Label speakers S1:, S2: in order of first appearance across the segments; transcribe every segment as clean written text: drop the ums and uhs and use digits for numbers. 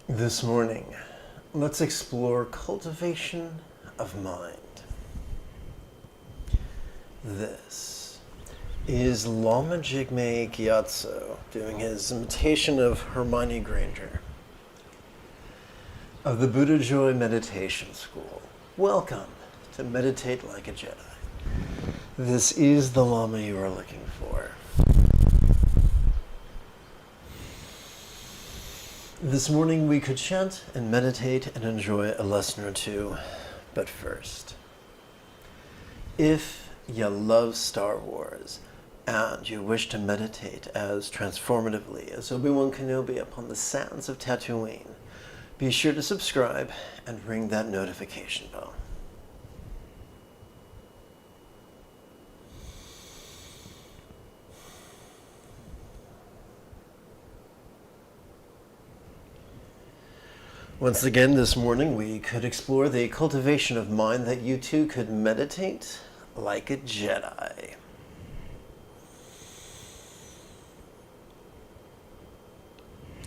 S1: This morning, let's explore cultivation of mind. This is Lama Jigme Gyatso doing his imitation of Hermione Granger of the Buddha Joy Meditation School. Welcome to Meditate Like a Jedi. This is the Lama you are looking for. This morning we could chant and meditate and enjoy a lesson or two, but first, if you love Star Wars and you wish to meditate as transformatively as Obi-Wan Kenobi upon the sands of Tatooine, be sure to subscribe and ring that notification bell. Once again this morning we could explore the cultivation of mind that you too could meditate like a Jedi.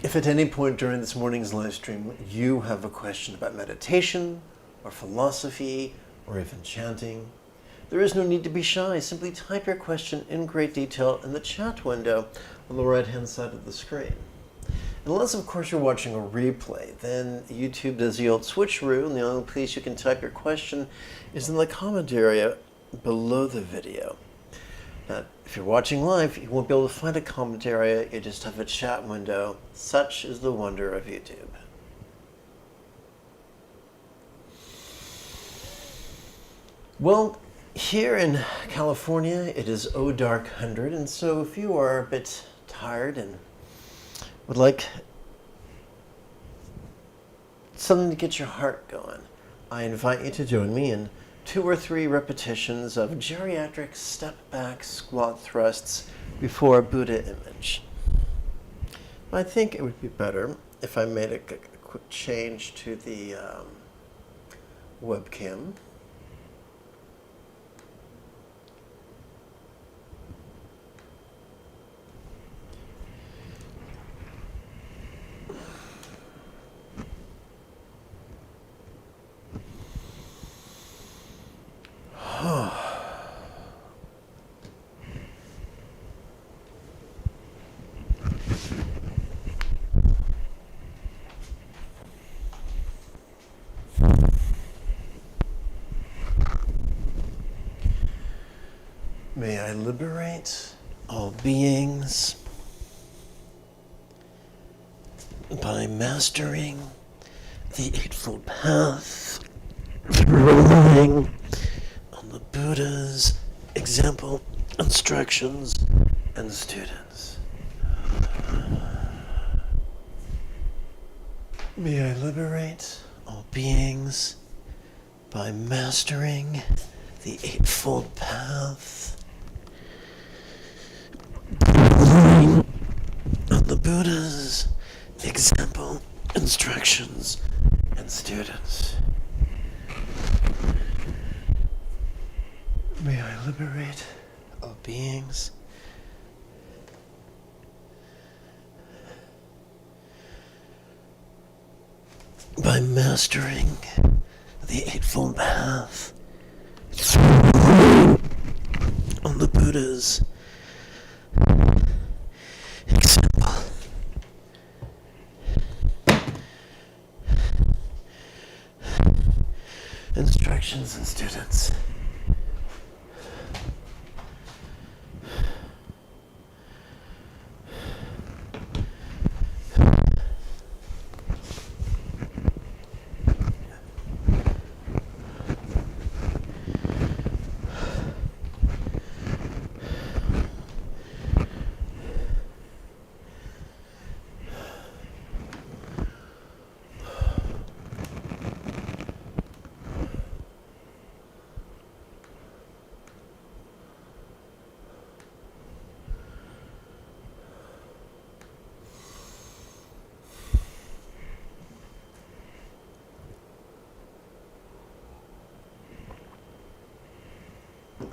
S1: If at any point during this morning's live stream you have a question about meditation or philosophy or even chanting, there is no need to be shy. Simply type your question in great detail in the chat window on the right hand side of the screen. Unless, of course, you're watching a replay, then YouTube does the old switcheroo, and the only place you can type your question is in the comment area below the video. Now, if you're watching live, you won't be able to find a comment area, you just have a chat window. Such is the wonder of YouTube. Well, here in California, it is dark 100, and so if you are a bit tired and would like something to get your heart going, I invite you to join me in 2 or 3 repetitions of geriatric step-back squat thrusts before a Buddha image. I think it would be better if I made a quick change to the webcam. May I liberate all beings by mastering the Eightfold Path, relying on the Buddha's example, instructions, and students. May I liberate all beings by mastering the Eightfold Path, relying on the Buddha's example, instructions, and students. May I liberate all beings by mastering the Eightfold Path, on the Buddha's example, instructions, and students.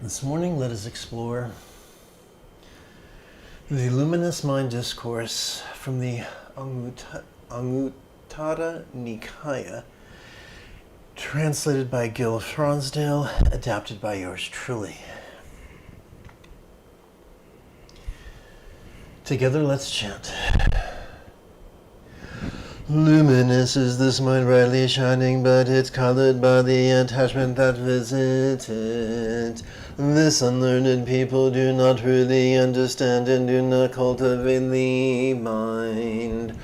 S1: This morning, let us explore the luminous mind discourse from the Anguttara Anguttara Nikaya, translated by Gil Fronsdale, adapted by yours truly. Together, let's chant. Luminous is this mind brightly shining, but it's colored by the attachment that visits it. This unlearned people do not really understand and do not cultivate the mind.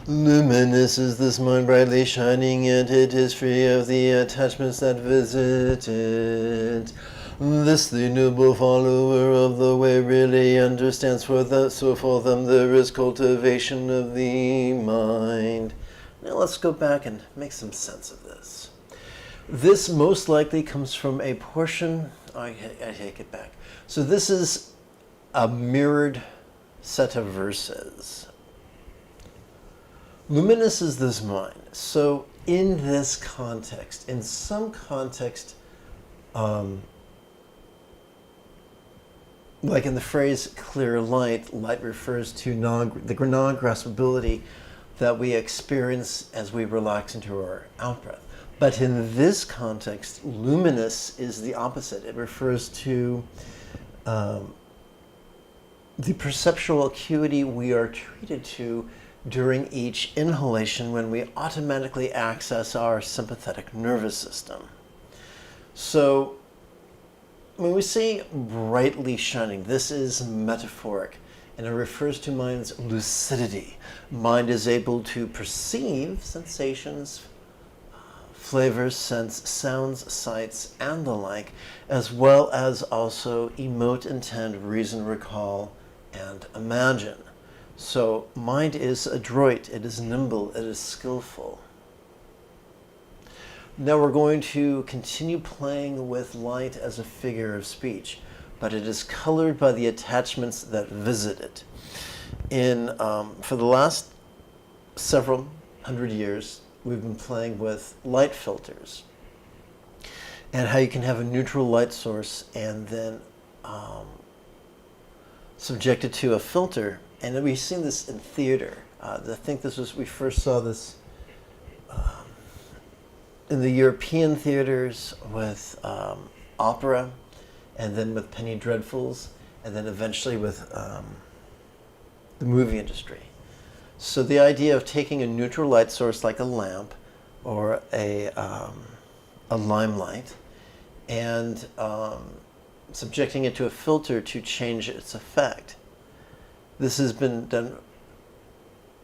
S1: Luminous is this mind brightly shining, yet it is free of the attachments that visit it. This the noble follower of the way really understands, so for them there is cultivation of the mind. Now let's go back and make some sense of this. This most likely comes from a portion, I take it back. So this is a mirrored set of verses. Luminous is this mind. So in this context, in some context, like in the phrase clear light, light refers to the non-graspability that we experience as we relax into our out-breath. But in this context, luminous is the opposite. It refers to the perceptual acuity we are treated to during each inhalation when we automatically access our sympathetic nervous system. So when we say brightly shining, this is metaphoric, and it refers to mind's lucidity. Mind is able to perceive sensations, flavors, sense, sounds, sights, and the like, as well as also emote, intend, reason, recall, and imagine. So mind is adroit, it is nimble, it is skillful. Now we're going to continue playing with light as a figure of speech, but it is colored by the attachments that visit it. For the last several hundred years, we've been playing with light filters and how you can have a neutral light source and then subject it to a filter. And we've seen this in theater. I think we first saw this in the European theaters with opera, and then with Penny Dreadfuls, and then eventually with the movie industry. So the idea of taking a neutral light source like a lamp or a limelight and subjecting it to a filter to change its effect. This has been done.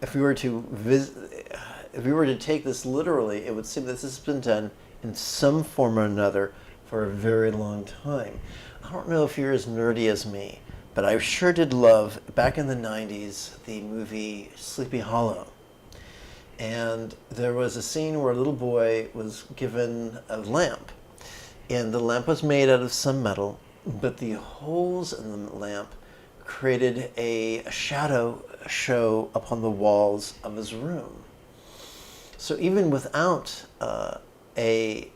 S1: If we were to take this literally, it would seem that this has been done in some form or another for a very long time. I don't know if you're as nerdy as me, but I sure did love, back in the 90s, the movie Sleepy Hollow. And there was a scene where a little boy was given a lamp, and the lamp was made out of some metal, but the holes in the lamp created a shadow show upon the walls of his room. So even without a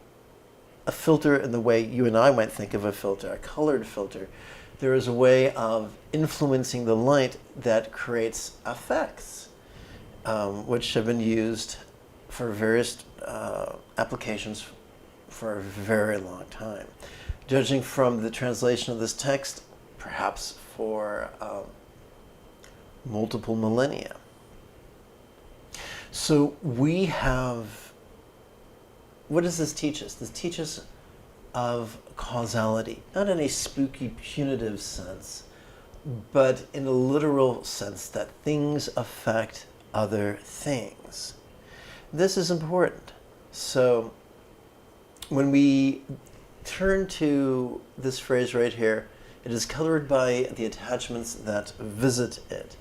S1: filter in the way you and I might think of a filter, a colored filter, there is a way of influencing the light that creates effects, which have been used for various applications for a very long time. Judging from the translation of this text, perhaps for multiple millennia. So we have, what does this teach us? This teaches of causality, not in a spooky, punitive sense, but in a literal sense that things affect other things. This is important. So when we turn to this phrase right here, it is colored by the attachments that visit it.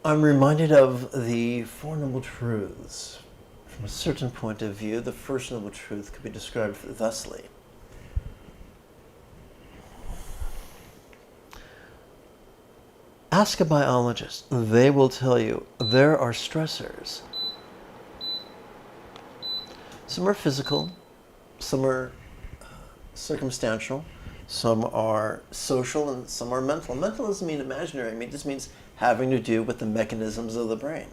S1: I'm reminded of the Four Noble Truths. From a certain point of view, the first noble truth could be described thusly. Ask a biologist. They will tell you there are stressors. Some are physical, some are circumstantial, some are social, and some are mental. Mental doesn't mean imaginary. It just means having to do with the mechanisms of the brain.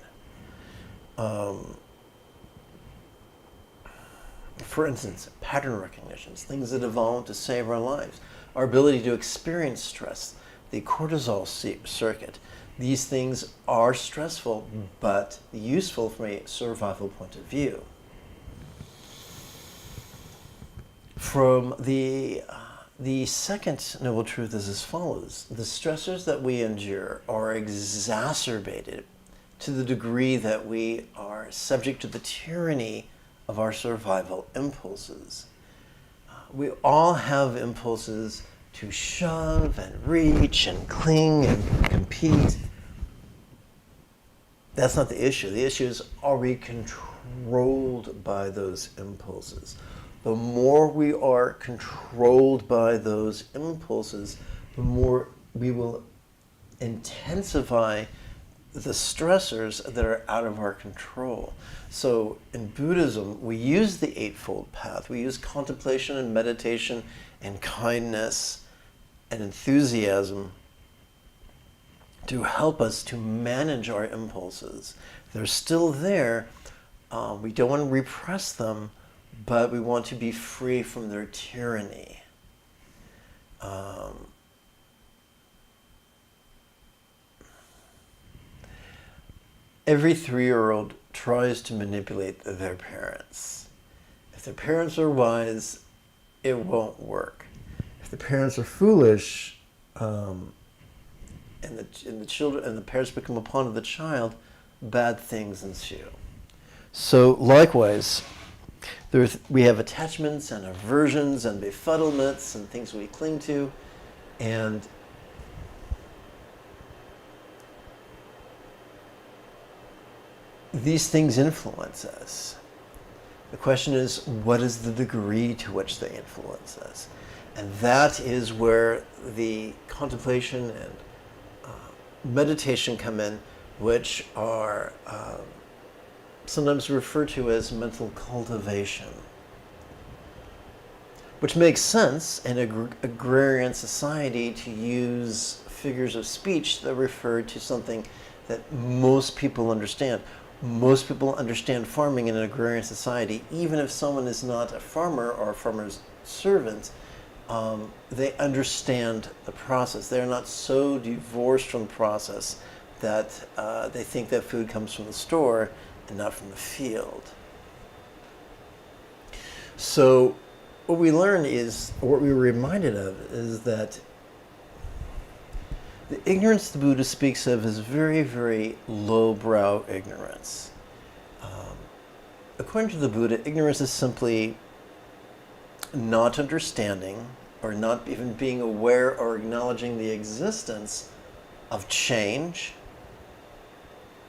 S1: For instance, pattern recognitions, things that evolved to save our lives, our ability to experience stress, the cortisol circuit. These things are stressful, but useful from a survival point of view. From the second noble truth is as follows. The stressors that we endure are exacerbated to the degree that we are subject to the tyranny of our survival impulses. We all have impulses to shove and reach and cling and compete. That's not the issue. The issue is, are we controlled by those impulses? The more we are controlled by those impulses, the more we will intensify the stressors that are out of our control. So in Buddhism, we use the Eightfold Path. We use contemplation and meditation and kindness and enthusiasm to help us to manage our impulses. They're still there. We don't want to repress them, but we want to be free from their tyranny. Every 3-year-old tries to manipulate their parents. If their parents are wise, it won't work. If the parents are foolish, and the parents become a pawn of the child, bad things ensue. So likewise, we have attachments and aversions and befuddlements and things we cling to, and these things influence us. The question is, what is the degree to which they influence us? And that is where the contemplation and meditation come in, which are sometimes referred to as mental cultivation. Which makes sense in an agrarian society to use figures of speech that refer to something that most people understand. Most people understand farming in an agrarian society, even if someone is not a farmer or a farmer's servant. They understand the process. They're not so divorced from the process that they think that food comes from the store and not from the field. So what we learn is, or what we were reminded of, is that the ignorance the Buddha speaks of is very, very lowbrow ignorance. According to the Buddha, ignorance is simply not understanding or not even being aware or acknowledging the existence of change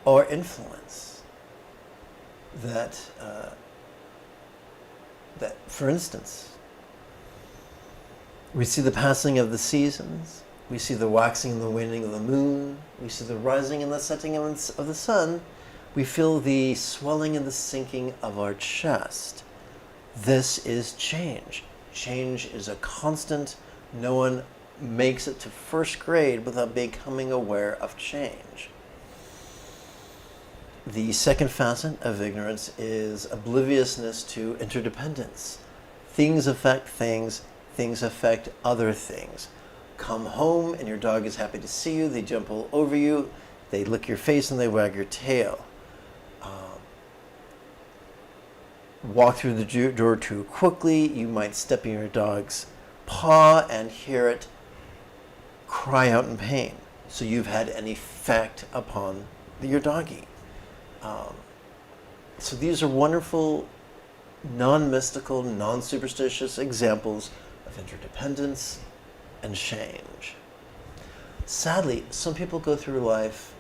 S1: or influence. That, for instance, we see the passing of the seasons, we see the waxing and the waning of the moon, we see the rising and the setting of the sun, we feel the swelling and the sinking of our chest. This is change. Change is a constant. No one makes it to first grade without becoming aware of change. The second facet of ignorance is obliviousness to interdependence. Things affect things, things affect other things. Come home and your dog is happy to see you, they jump all over you, they lick your face and they wag your tail. Walk through the door too quickly, you might step in your dog's paw and hear it cry out in pain. So you've had an effect upon your doggy. So these are wonderful, non-mystical, non-superstitious examples of interdependence and change. Sadly, some people go through life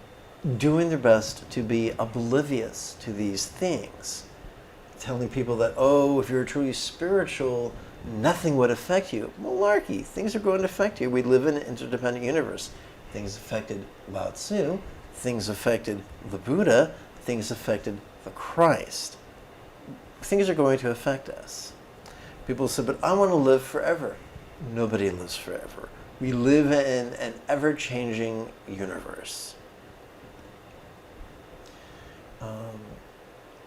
S1: doing their best to be oblivious to these things, telling people that, oh, if you're truly spiritual, nothing would affect you. Malarkey. Things are going to affect you. We live in an interdependent universe. Things affected Lao Tzu. Things affected the Buddha. Things affected the Christ. Things are going to affect us. People say, but I want to live forever. Nobody lives forever. We live in an ever-changing universe.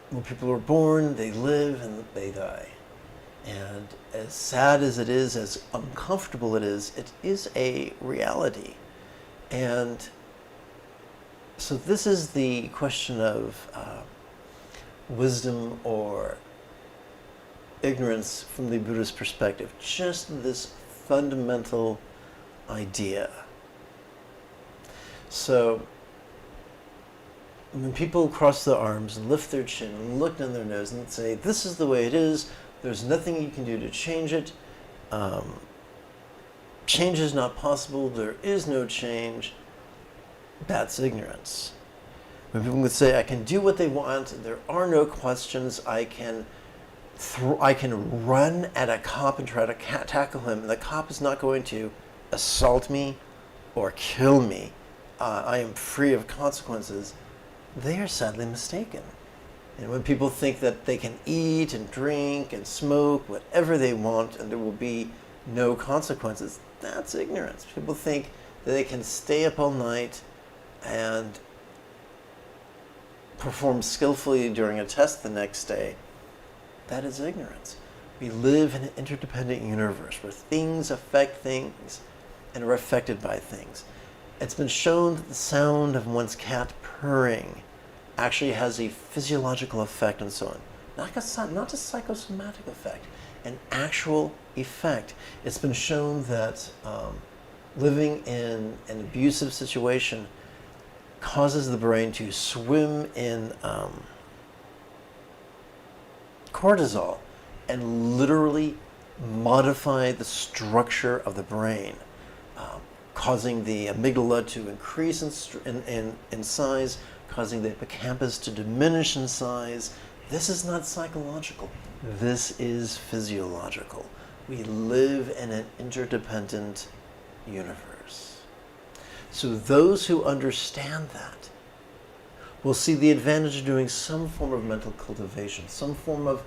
S1: when people are born, they live and they die. And as sad as it is, as uncomfortable it is a reality. And so this is the question of wisdom or ignorance from the Buddhist perspective. Just this fundamental idea. So when people cross their arms and lift their chin and look down their nose and say, this is the way it is, there's nothing you can do to change it, change is not possible, there is no change, that's ignorance. When people would say, I can do what they want, there are no questions, I can run at a cop and try to tackle him, and the cop is not going to assault me or kill me, I am free of consequences, they are sadly mistaken. And when people think that they can eat and drink and smoke whatever they want and there will be no consequences, that's ignorance. People think that they can stay up all night and perform skillfully during a test the next day. That is ignorance. We live in an interdependent universe where things affect things and are affected by things. It's been shown that the sound of one's cat purring actually has a physiological effect and so on. Not a psychosomatic effect, an actual effect. It's been shown that living in an abusive situation causes the brain to swim in cortisol and literally modify the structure of the brain, causing the amygdala to increase in size, causing the hippocampus to diminish in size. This is not psychological. This is physiological. We live in an interdependent universe. So those who understand that will see the advantage of doing some form of mental cultivation, some form of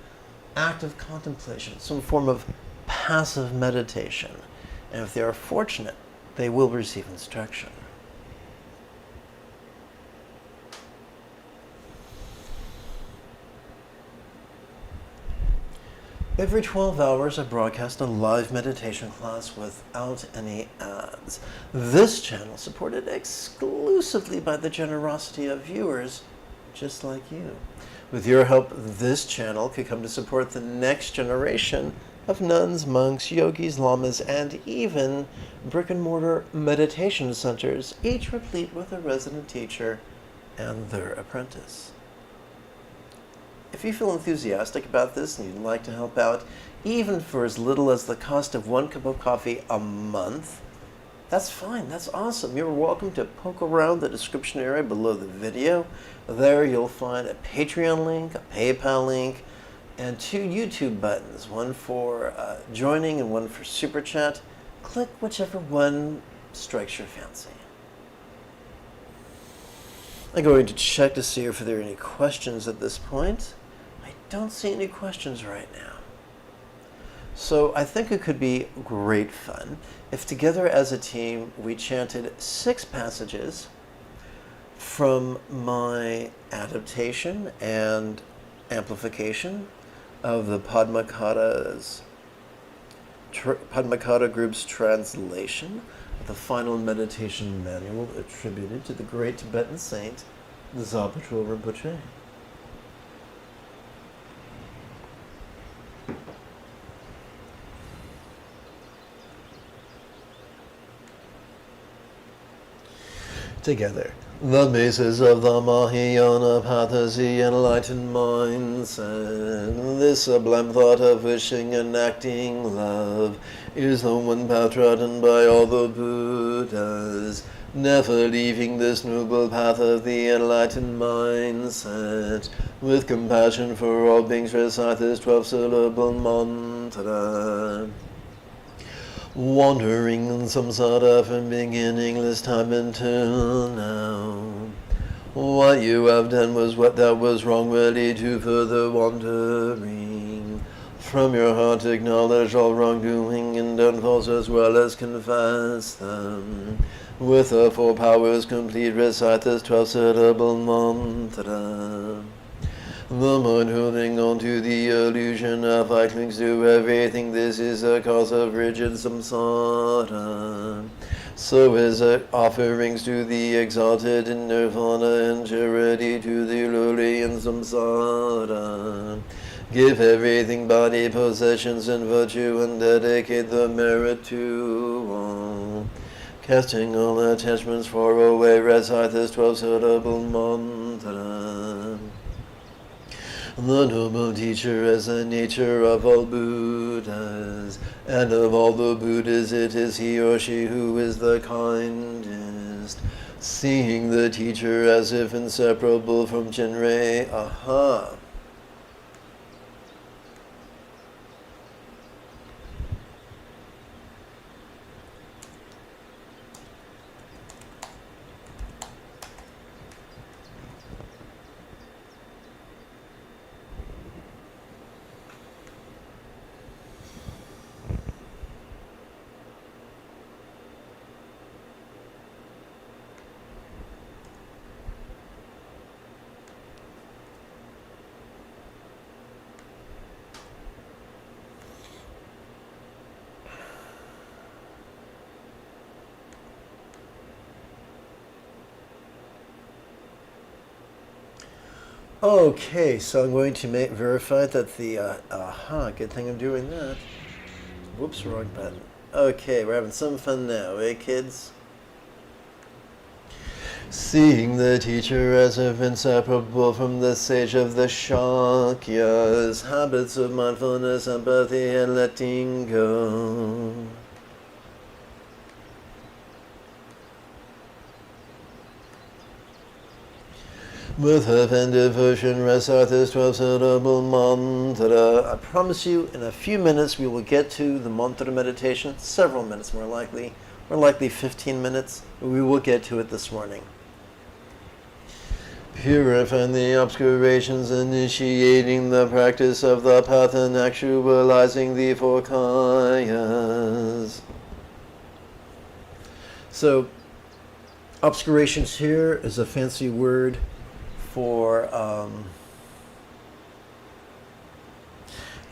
S1: active contemplation, some form of passive meditation. And if they are fortunate, they will receive instruction. Every 12 hours, I broadcast a live meditation class without any ads. This channel supported exclusively by the generosity of viewers just like you. With your help, this channel could come to support the next generation of nuns, monks, yogis, lamas, and even brick-and-mortar meditation centers, each replete with a resident teacher and their apprentice. If you feel enthusiastic about this and you'd like to help out, even for as little as the cost of 1 cup of coffee a month, that's fine, that's awesome. You're welcome to poke around the description area below the video. There you'll find a Patreon link, a PayPal link, and 2 YouTube buttons, one for joining and one for Super Chat. Click whichever one strikes your fancy. I'm going to check to see if there are any questions at this point. I don't see any questions right now. So I think it could be great fun if together as a team we chanted 6 passages from my adaptation and amplification of the Padmakata group's translation of the final meditation manual attributed to the great Tibetan saint, the Zapatrul Rinpoche. Together. The basis of the Mahayana path is the enlightened mindset. This sublime thought of wishing and acting love is the one path trodden by all the Buddhas, never leaving this noble path of the enlightened mindset. With compassion for all beings, recite this 12-syllable mantra. Wandering in samsara from beginningless time until now. What you have done was what that was wrong, ready to further wandering. From your heart acknowledge all wrongdoing and downfalls as well as confess them. With the 4 powers complete, recite this 12-syllable mantra. The mind holding on to the illusion of I clings to everything. This is the cause of rigid samsara. So is offerings to the exalted in nirvana and charity to the lowly in samsara. Give everything, body, possessions, and virtue, and dedicate the merit to all. Casting all attachments far away, recite this 12-syllable mantra. The noble teacher is the nature of all Buddhas, and of all the Buddhas it is he or she who is the kindest. Seeing the teacher as if inseparable from Jinrei, aha. Okay, so I'm going to verify that the, good thing I'm doing that. Whoops, wrong button. Okay, we're having some fun now, eh, kids? Seeing the teacher as if inseparable from the sage of the Shakyas, habits of mindfulness, empathy, and letting go. With love and devotion, recite this 12-syllable mantra. I promise you, in a few minutes, we will get to the mantra meditation. Several minutes, more likely 15 minutes. But we will get to it this morning. Purifying the obscurations, initiating the practice of the path, and actualizing the four kayas. So, obscurations here is a fancy word for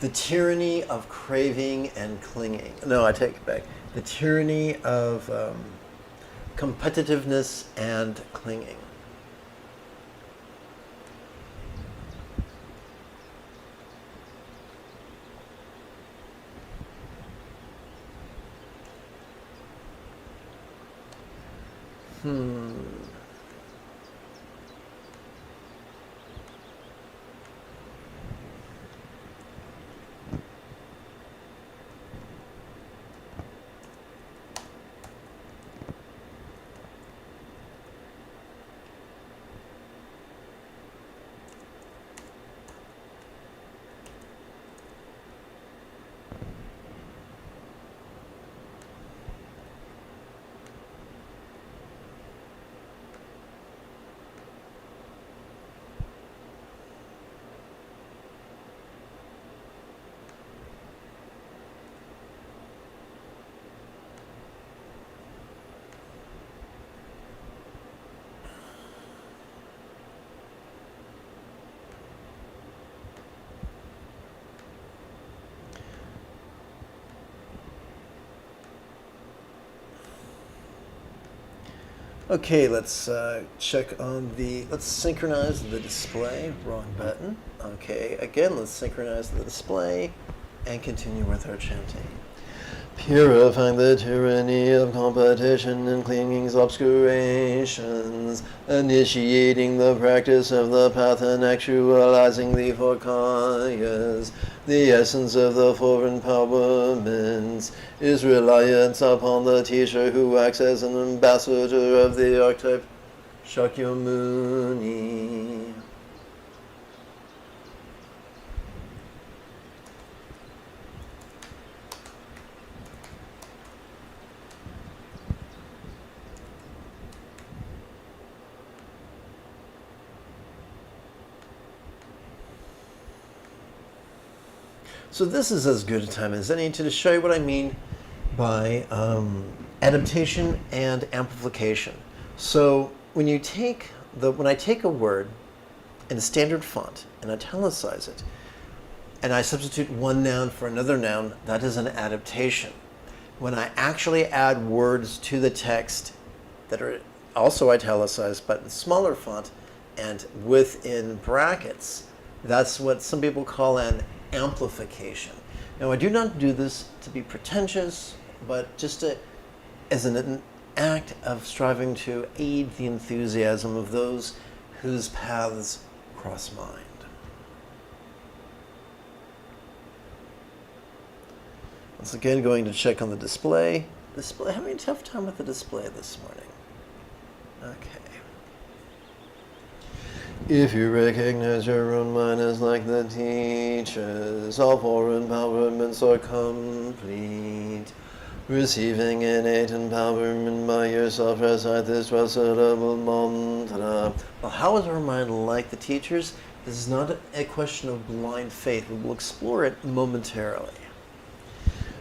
S1: the tyranny of craving and clinging. No, I take it back. The tyranny of competitiveness and clinging. Okay, let's check on let's synchronize the display. Wrong button. Okay, again, let's synchronize the display and continue with our chanting. Purifying the tyranny of competition and clinging's obscurations, initiating the practice of the path and actualizing the four kayas. The essence of the four empowerments is reliance upon the teacher who acts as an ambassador of the archetype Shakyamuni. So this is as good a time as any to show you what I mean by adaptation and amplification. So when I take a word in a standard font and italicize it, and I substitute one noun for another noun, that is an adaptation. When I actually add words to the text that are also italicized but in smaller font and within brackets, that's what some people call an amplification. Now, I do not do this to be pretentious, but just as an act of striving to aid the enthusiasm of those whose paths cross mine. Once again, going to check on the display. Having a tough time with the display this morning. Okay. If you recognize your own mind as like the teachers, all four empowerments are complete. Receiving innate empowerment by yourself, recite this 12-syllable mantra. Well, how is our mind like the teachers? This is not a question of blind faith. We will explore it momentarily.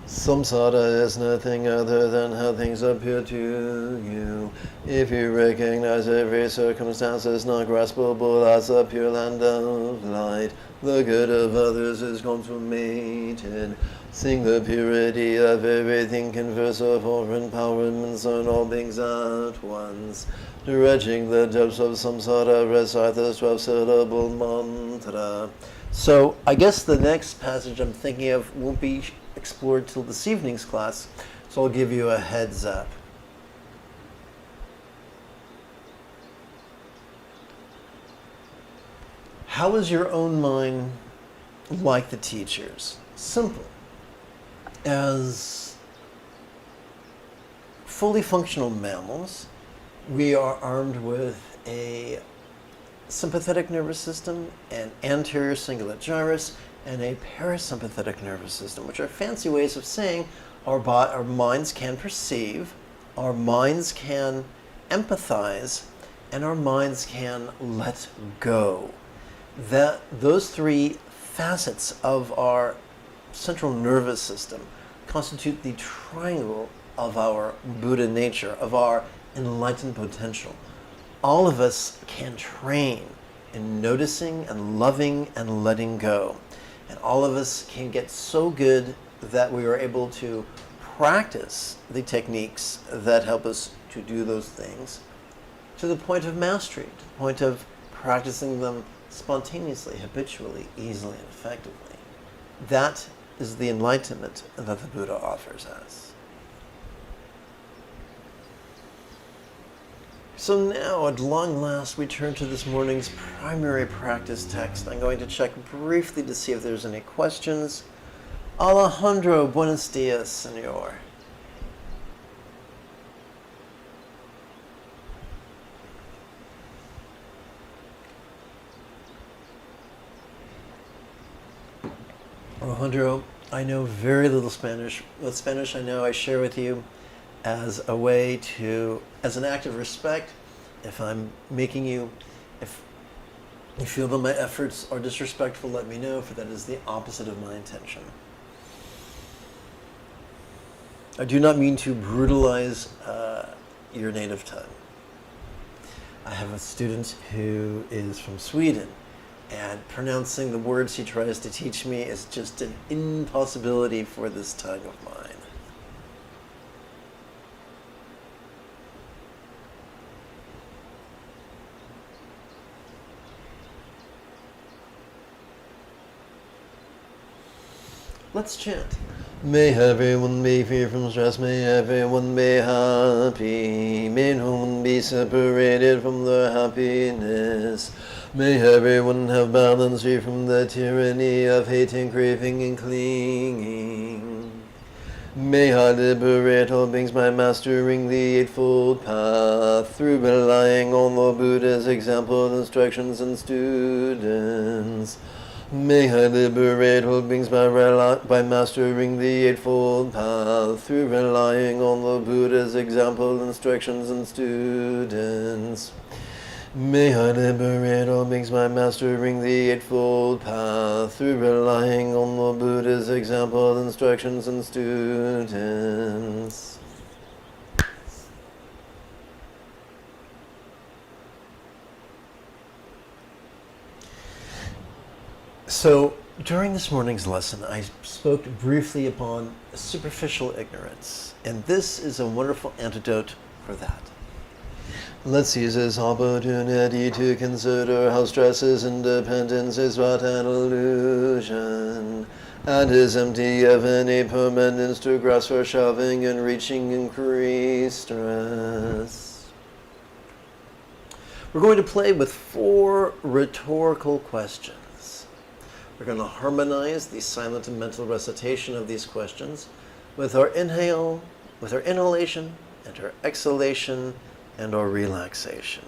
S1: Samsara is nothing other than how things appear to you. If you recognize every circumstance is not graspable as a pure land of light, the good of others is consummated. Sing the purity of everything, converse of all empowerments on all beings at once. Dredging the depths of samsara, recite the 12-syllable mantra. So I guess the next passage I'm thinking of won't be explored till this evening's class, so I'll give you a heads up. How is your own mind like the teachers? Simple. As fully functional mammals, we are armed with a sympathetic nervous system, an anterior cingulate gyrus, and a parasympathetic nervous system, which are fancy ways of saying our minds can perceive, our minds can empathize, and our minds can let go. Those three facets of our central nervous system constitute the triangle of our Buddha nature, of our enlightened potential. All of us can train in noticing and loving and letting go. And all of us can get so good that we are able to practice the techniques that help us to do those things to the point of mastery, to the point of practicing them spontaneously, habitually, easily, and effectively. That is the enlightenment that the Buddha offers us. So now, at long last, we turn to this morning's primary practice text. I'm going to check briefly to see if there's any questions. Alejandro, buenos dias, senor. Alejandro, I know very little Spanish. What Spanish I know I share with you as a way to, as an act of respect. If I'm making you, if you feel that my efforts are disrespectful, let me know, for that is the opposite of my intention. I do not mean to brutalize your native tongue. I have a student who is from Sweden, and pronouncing the words he tries to teach me is just an impossibility for this tongue of mine. Let's chant. May everyone be free from stress, may everyone be happy, may no one be separated from their happiness. May everyone have balance, free from the tyranny of hating, craving, and clinging. May I liberate all beings by mastering the Eightfold Path, through relying on the Buddha's example, instructions, and students. May I liberate all beings by mastering the Eightfold Path, through relying on the Buddha's example, instructions, and students. May I liberate all beings by mastering the Eightfold Path, through relying on the Buddha's example, instructions, and students. So during this morning's lesson, I spoke briefly upon superficial ignorance, and this is a wonderful antidote for that. Let's use this opportunity to consider how stress is independence is but an illusion, and is empty of any permanence to grasp for shoving and reaching increased stress. We're going to play with 4 rhetorical questions. We're going to harmonize the silent and mental recitation of these questions with our inhale, with our inhalation, and our exhalation, and our relaxation.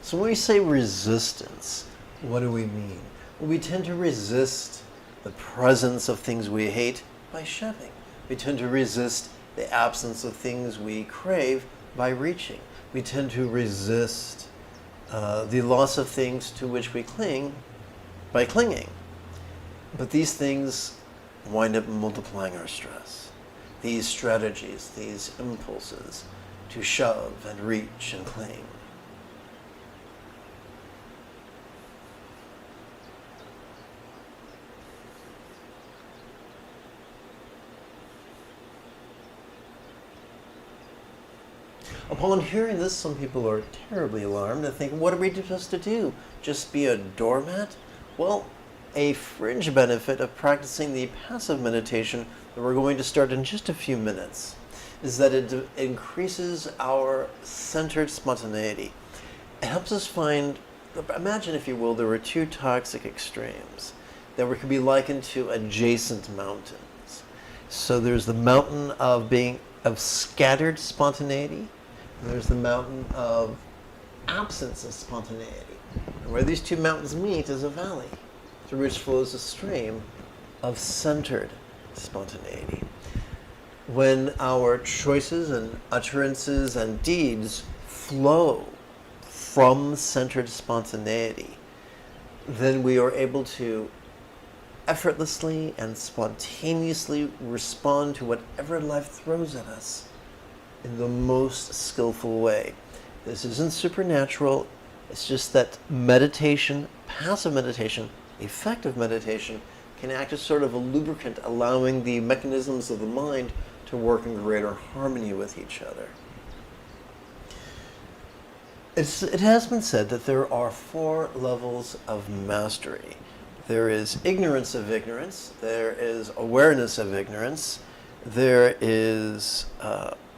S1: So when we say resistance, what do we mean? Well, we tend to resist the presence of things we hate by shoving. We tend to resist the absence of things we crave by reaching. We tend to resist the loss of things to which we cling by clinging. But these things wind up multiplying our stress. These strategies, these impulses to shove and reach and cling. Upon hearing this, some people are terribly alarmed and think, what are we supposed to do? Just be a doormat? Well, a fringe benefit of practicing the passive meditation that we're going to start in just a few minutes is that it increases our centered spontaneity. It helps us find, imagine if you will, there were 2 toxic extremes that could be likened to adjacent mountains. So there's the mountain of scattered spontaneity. There's the mountain of absence of spontaneity. And where these 2 mountains meet is a valley, through which flows a stream of centered spontaneity. When our choices and utterances and deeds flow from centered spontaneity, then we are able to effortlessly and spontaneously respond to whatever life throws at us in the most skillful way. This isn't supernatural. It's just that meditation, passive meditation, effective meditation, can act as sort of a lubricant, allowing the mechanisms of the mind to work in greater harmony with each other. It has been said that there are 4 levels of mastery. There is ignorance of ignorance. There is awareness of ignorance. There is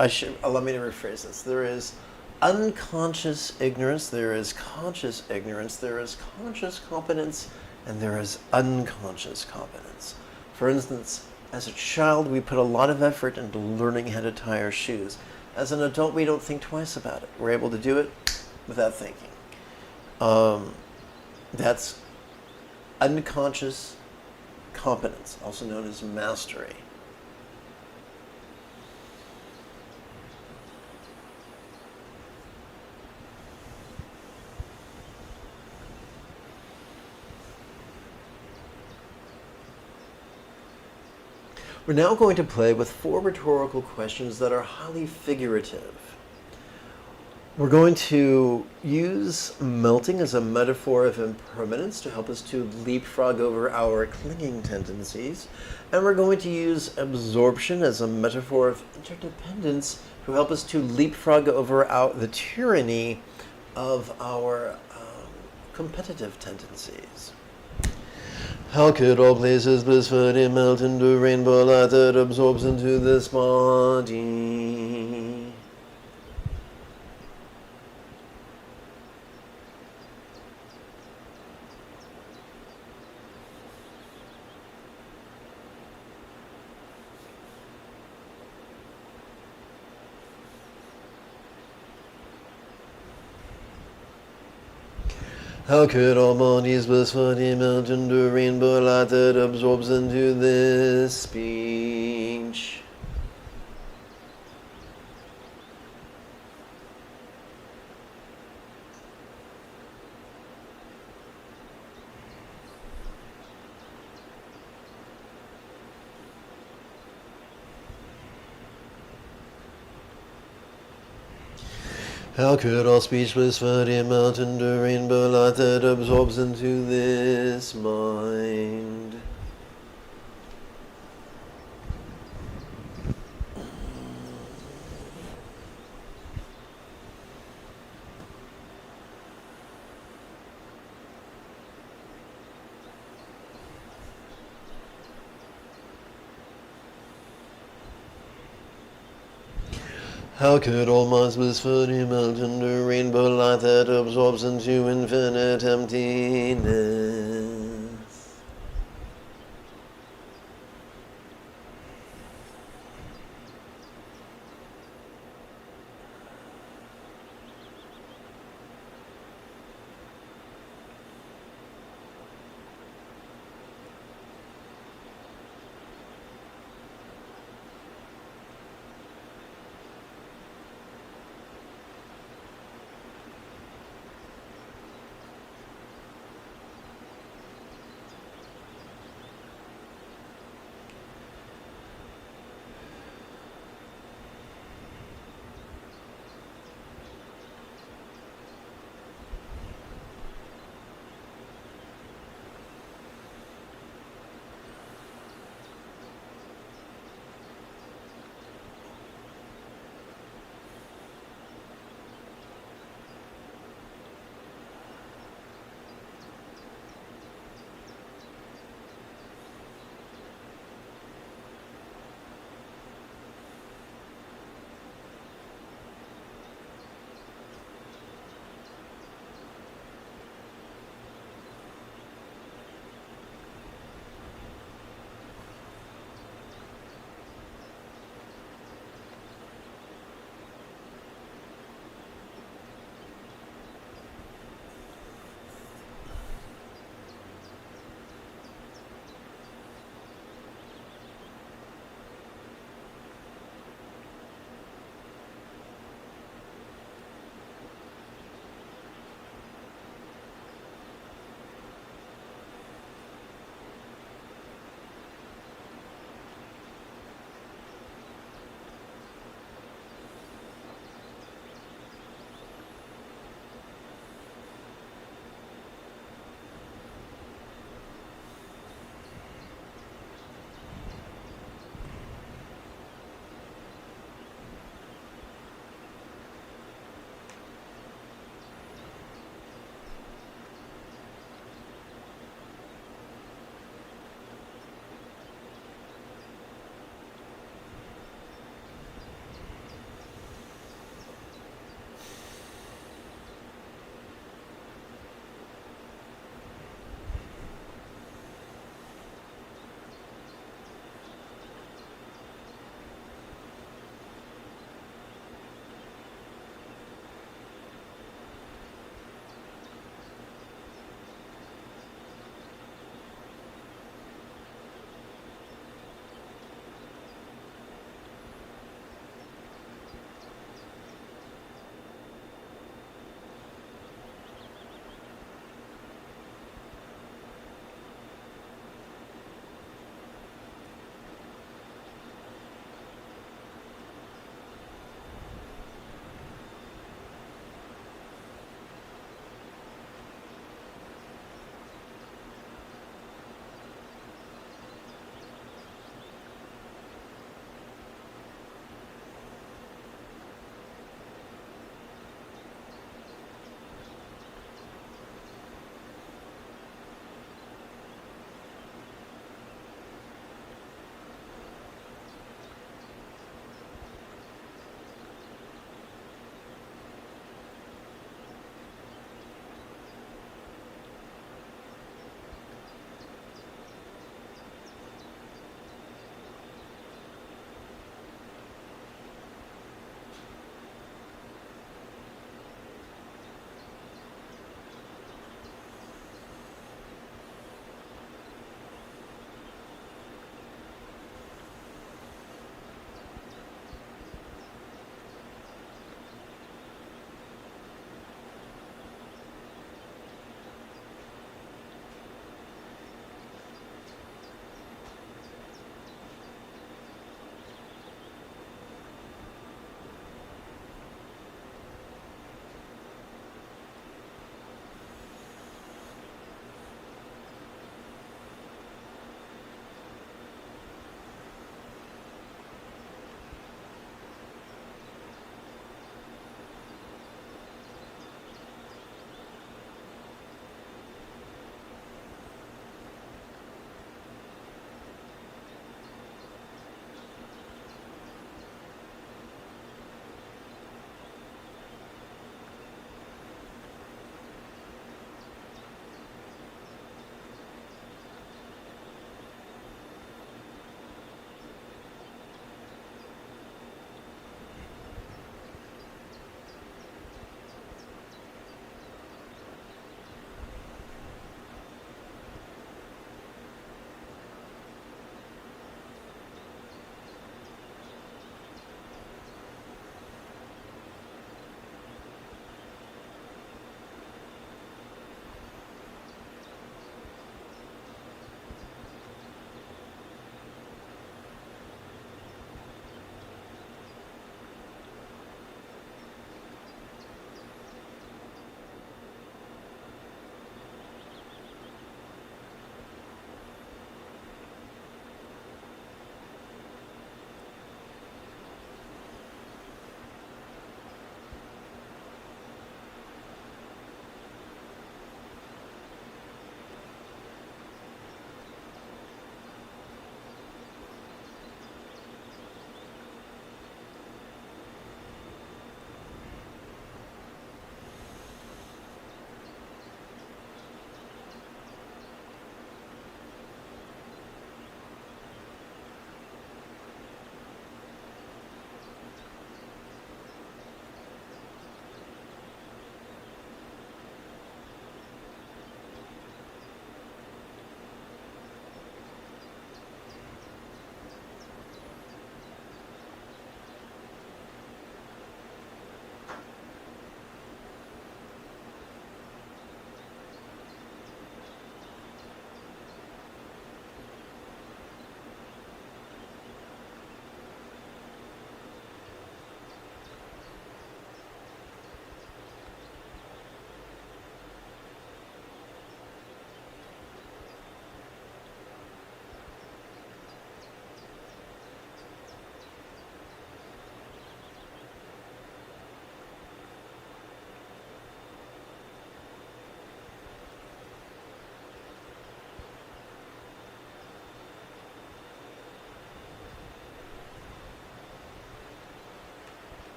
S1: allow me to rephrase this. There is unconscious ignorance, there is conscious ignorance, there is conscious competence, and there is unconscious competence. For instance, as a child, we put a lot of effort into learning how to tie our shoes. As an adult, we don't think twice about it. We're able to do it without thinking. That's unconscious competence, also known as mastery. We're now going to play with 4 rhetorical questions that are highly figurative. We're going to use melting as a metaphor of impermanence to help us to leapfrog over our clinging tendencies. And we're going to use absorption as a metaphor of interdependence to help us to leapfrog over the tyranny of our competitive tendencies. How could all places blissfully melt into rainbow light that absorbs into this body? How could all bodies blissfully melt into rainbow light that absorbs into this speech? How could all speech blissfully melt into rainbow light that absorbs into this mind? How could all minds blissfully melt into rainbow light that absorbs into infinite emptiness?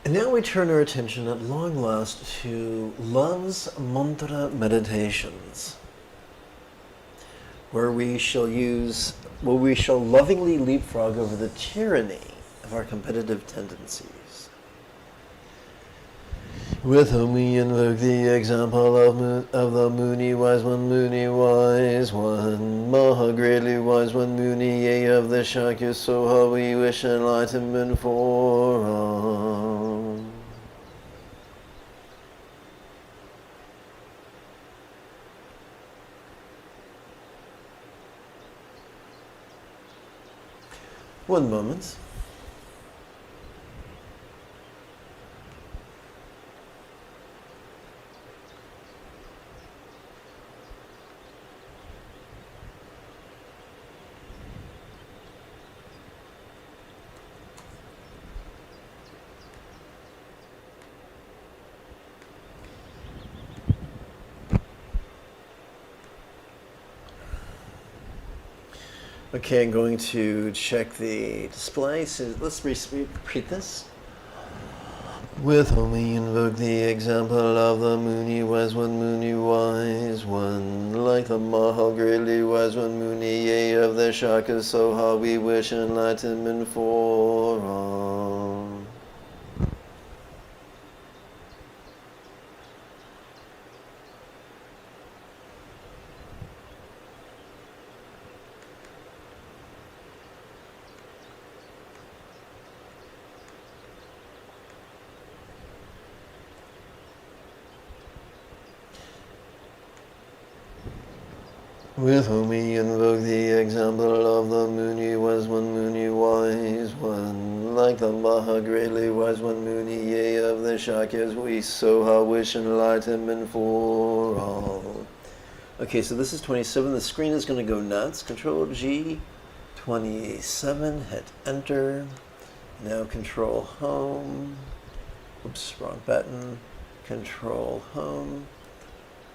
S1: And now we turn our attention at long last to love's mantra meditations, where we shall lovingly leapfrog over the tyranny of our competitive tendencies. With whom we invoke the example of the Muni wise one, Maha greatly wise one, Muni, yea, of the Shakya, so how we wish enlightenment for all. One moment. Okay, I'm going to check the display. So let's repeat this. With whom we invoke the example of the Muni wise one, like the Maha greatly wise one, Muni, yea, of the Shaka, so how we wish enlightenment for all. With whom we invoke the example of the Muni wise one, like the Maha greatly wise one, Muni, yea, of the Shakyas, we so how wish enlightenment for all. Okay, so this is 27. The screen is going to go nuts. Control G, 27, hit enter. Now Control Home. Oops, wrong button. Control Home.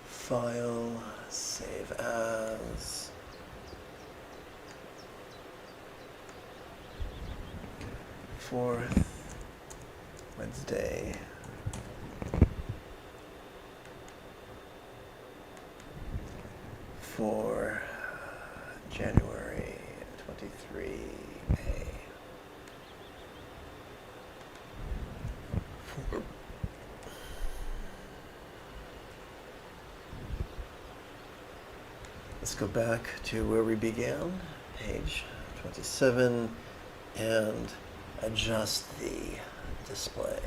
S1: File. Save as. Fourth Wednesday. For January 23, May. Let's go back to where we began, page 27, and adjust the display.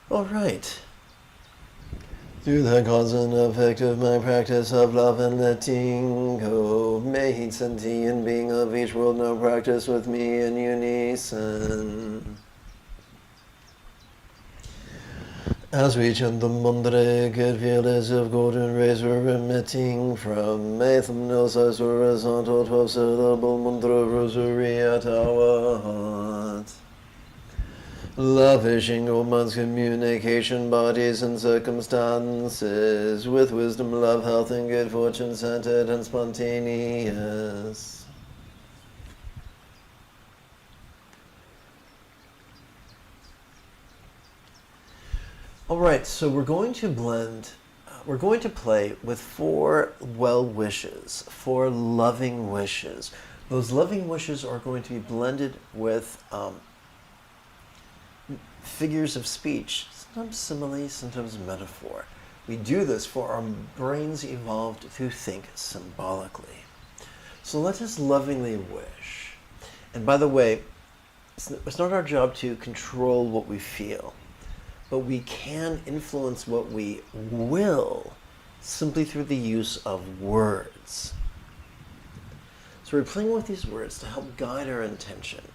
S1: All right. Through the cause and effect of my practice of love and letting go, may each sentient being of each world know practice with me in unison. As we chant the mantra, good feelings of golden rays were emitting from no size horizontal 12-syllable mantra rosary at our heart. Lavishing all man's communication, bodies and circumstances, with wisdom, love, health, and good fortune centered and spontaneous. All right, so we're going to play with 4 well wishes, 4 loving wishes. Those loving wishes are going to be blended with figures of speech, sometimes simile, sometimes metaphor. We do this for our brains evolved to think symbolically. So let us lovingly wish. And by the way, it's not our job to control what we feel, but we can influence what we will simply through the use of words. So we're playing with these words to help guide our intention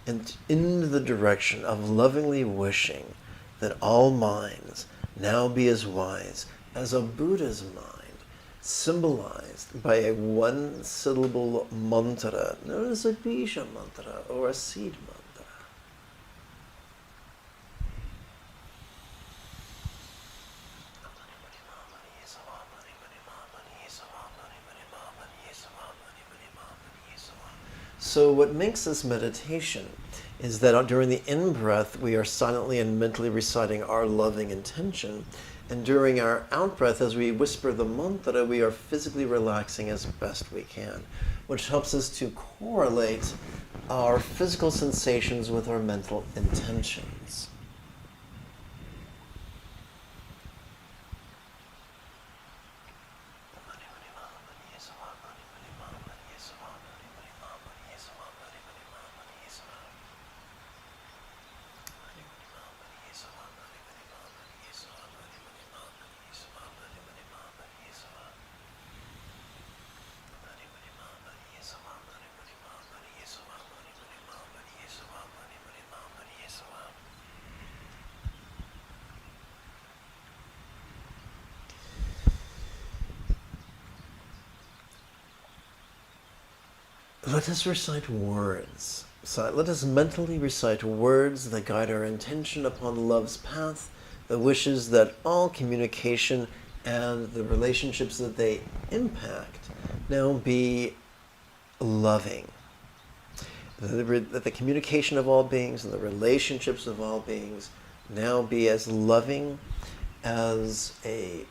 S1: and in the direction of lovingly wishing that all minds now be as wise as a Buddha's mind, symbolized by a one-syllable mantra known as a bija mantra or a seed mantra. So what makes this meditation is that during the in-breath, we are silently and mentally reciting our loving intention. And during our out-breath, as we whisper the mantra, we are physically relaxing as best we can, which helps us to correlate our physical sensations with our mental intentions. Let us recite words. So let us mentally recite words that guide our intention upon love's path, that wishes that all communication and the relationships that they impact now be loving. That the communication of all beings and the relationships of all beings now be as loving as a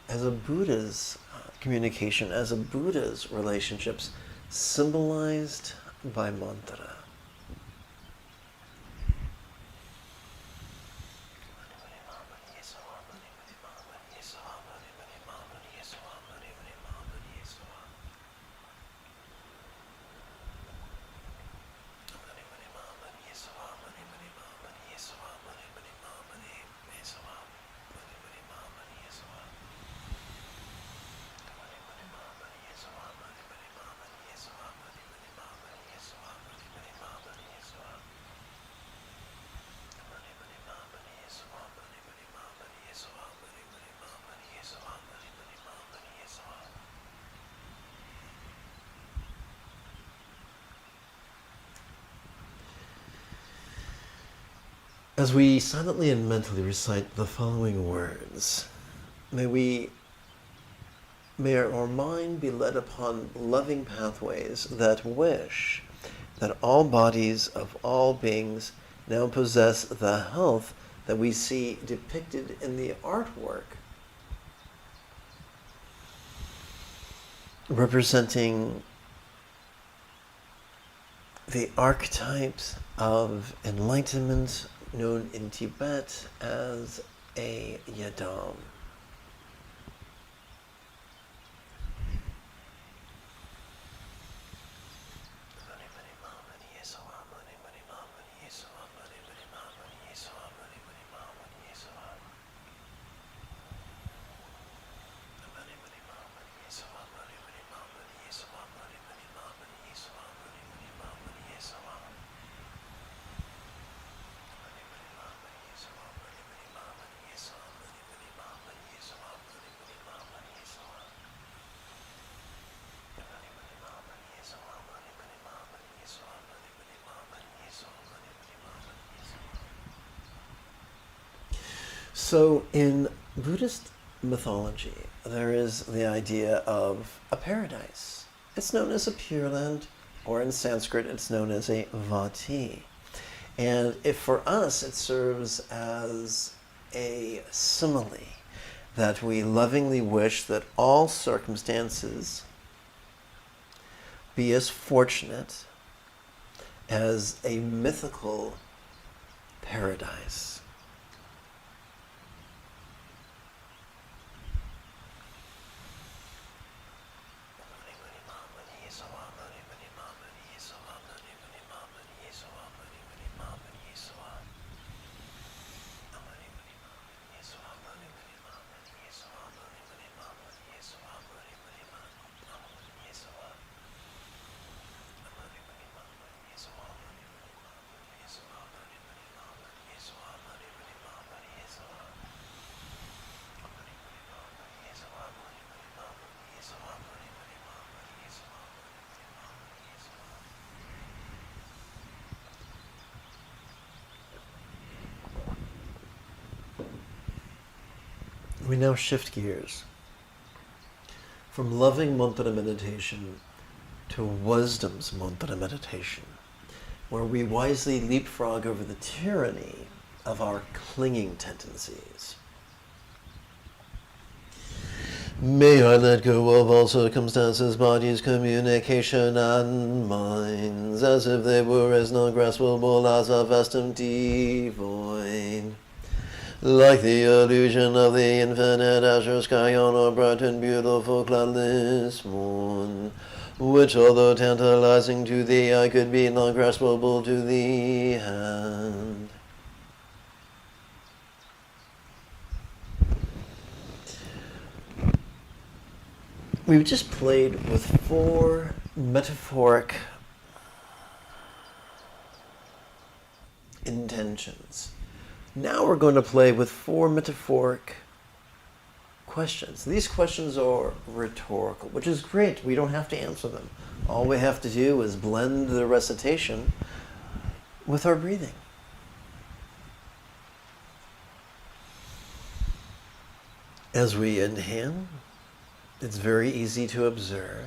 S1: Buddha's communication, as a Buddha's relationships, symbolized by mantra. As we silently and mentally recite the following words, may our mind be led upon loving pathways that wish that all bodies of all beings now possess the health that we see depicted in the artwork, representing the archetypes of enlightenment known in Tibet as a yadam. So in Buddhist mythology, there is the idea of a paradise. It's known as a Pure Land, or in Sanskrit, it's known as a Vati. And if for us, it serves as a simile that we lovingly wish that all circumstances be as fortunate as a mythical paradise. We now shift gears from loving mantra meditation to wisdom's mantra meditation, where we wisely leapfrog over the tyranny of our clinging tendencies. May I let go of all circumstances, bodies, communication, and minds, as if they were as non-graspable as a vast empty void. Like the illusion of the infinite azure sky on a bright and beautiful cloudless moon, which, although tantalizing to the eye, could be non-graspable to the hand. We've just played with 4 metaphoric intentions. Now we're going to play with 4 metaphoric questions. These questions are rhetorical, which is great. We don't have to answer them. All we have to do is blend the recitation with our breathing. As we inhale, it's very easy to observe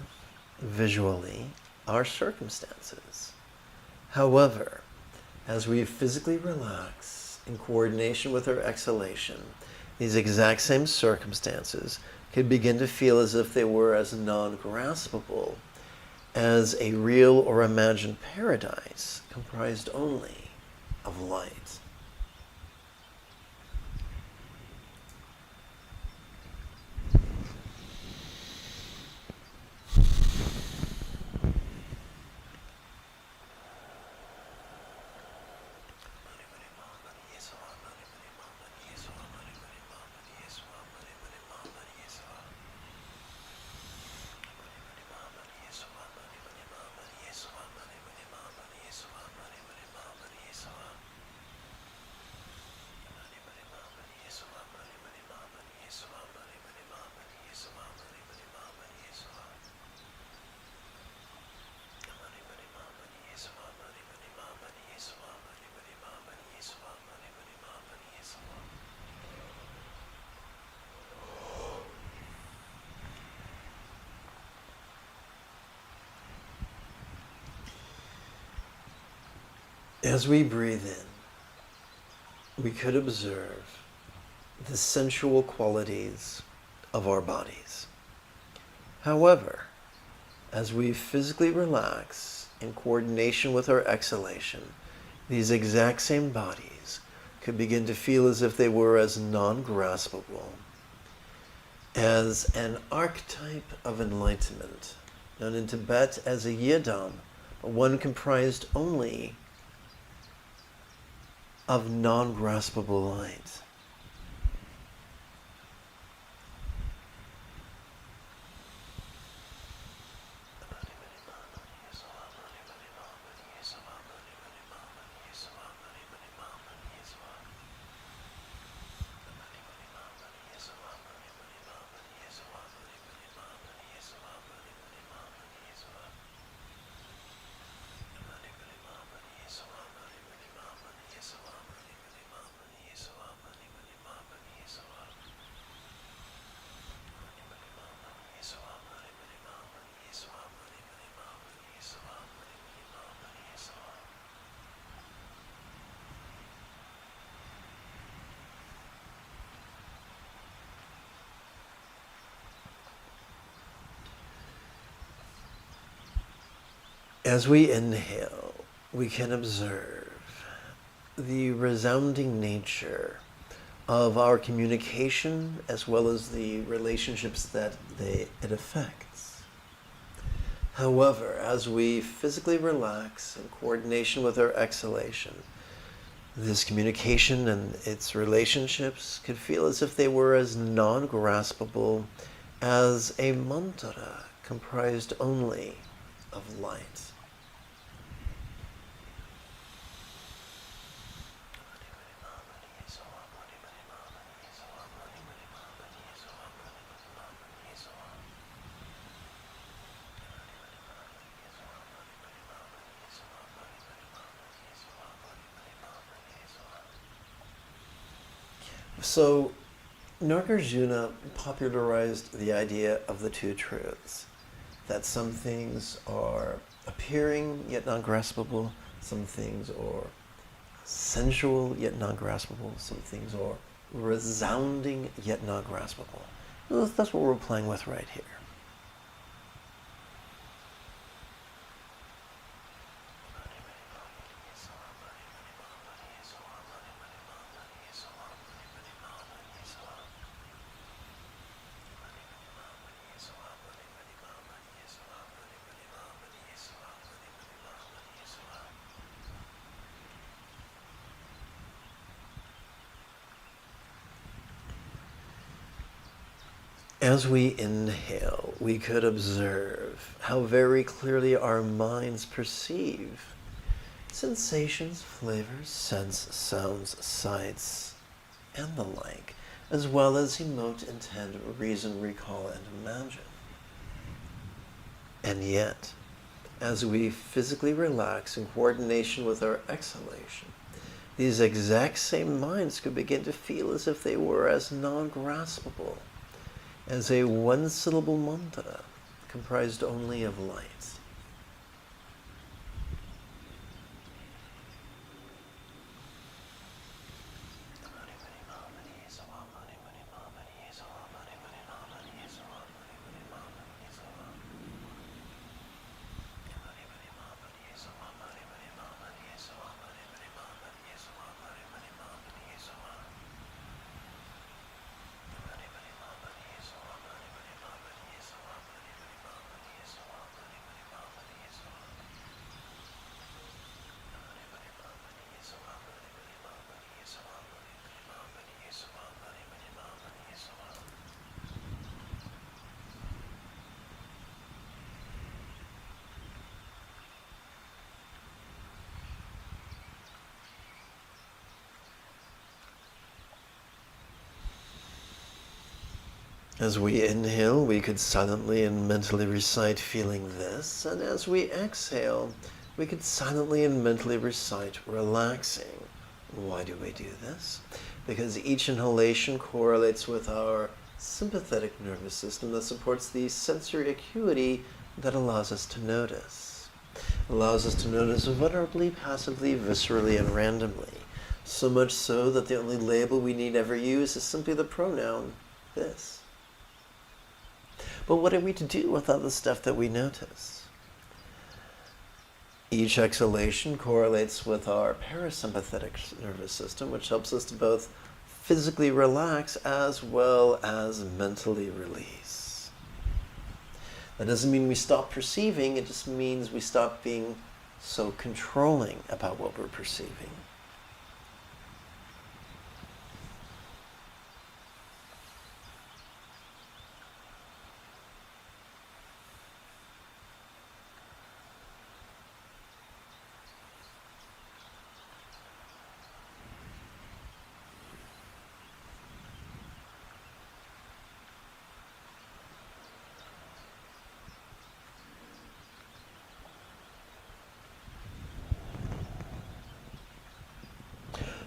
S1: visually our circumstances. However, as we physically relax in coordination with our exhalation, these exact same circumstances could begin to feel as if they were as non-graspable as a real or imagined paradise comprised only of light. As we breathe in, we could observe the sensual qualities of our bodies. However, as we physically relax in coordination with our exhalation, these exact same bodies could begin to feel as if they were as non-graspable as an archetype of enlightenment, known in Tibet as a yidam, one comprised only of non-graspable light. As we inhale, we can observe the resounding nature of our communication as well as the relationships that it affects. However, as we physically relax in coordination with our exhalation, this communication and its relationships could feel as if they were as non-graspable as a mantra comprised only of light. So Nagarjuna popularized the idea of the two truths, that some things are appearing yet not graspable, some things are sensual yet not graspable, some things are resounding yet not graspable. That's what we're playing with right here. As we inhale, we could observe how very clearly our minds perceive sensations, flavors, scents, sounds, sights, and the like, as well as emote, intend, reason, recall, and imagine. And yet, as we physically relax in coordination with our exhalation, these exact same minds could begin to feel as if they were as non-graspable as a one-syllable mantra comprised only of light. As we inhale, we could silently and mentally recite feeling this, and as we exhale, we could silently and mentally recite relaxing. Why do we do this? Because each inhalation correlates with our sympathetic nervous system that supports the sensory acuity that allows us to notice. Allows us to notice vulnerably, passively, viscerally, and randomly. So much so that the only label we need ever use is simply the pronoun this. But what are we to do with all the stuff that we notice? Each exhalation correlates with our parasympathetic nervous system, which helps us to both physically relax as well as mentally release. That doesn't mean we stop perceiving, it just means we stop being so controlling about what we're perceiving.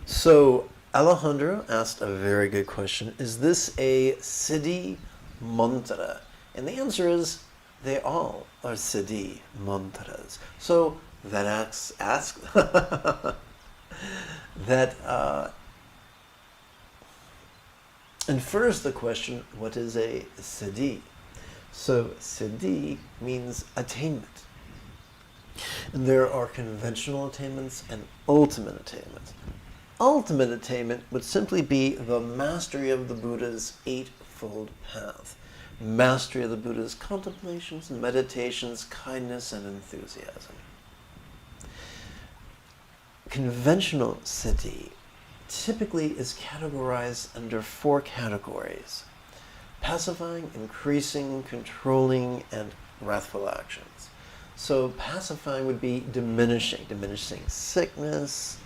S1: So Alejandro asked a very good question. Is this a Siddhi mantra? And the answer is they all are Siddhi mantras. So that asks that infers the question, what is a Siddhi? So Siddhi means attainment. And there are conventional attainments and ultimate attainments. Ultimate attainment would simply be the mastery of the Buddha's eightfold path. Mastery of the Buddha's contemplations, meditations, kindness, and enthusiasm. Conventional siddhi typically is categorized under 4 categories: pacifying, increasing, controlling, and wrathful actions. So pacifying would be diminishing sickness,